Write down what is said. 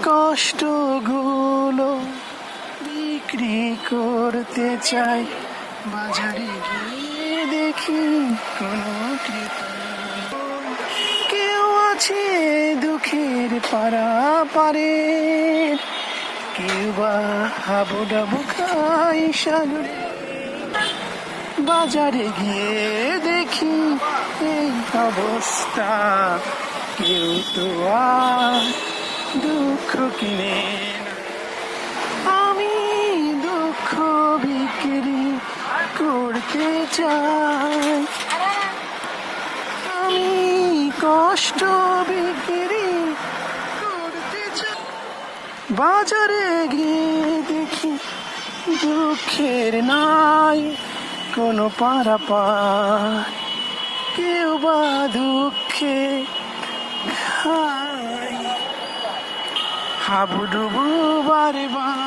কষ্টগুলো বিক্রি করতে চাই, বাজারে গিয়ে দেখি কোনো ক্রেতা। কেউ আছে দুঃখের পারে, কেউ বা হাবুডাবু খাই সাগরে। বাজারে গিয়ে দেখি এই অবস্থা, কেউ তো আর দুঃখ কিনে না। আমি দুঃখ বিক্রি করতে চাই, আমি কষ্ট বিক্রি করতে চাই। বাজারে গিয়ে দেখি দুঃখের নাই কোনো পারাপার, কেউ বা দুঃখে খাই হাবুডুবু বারে বার।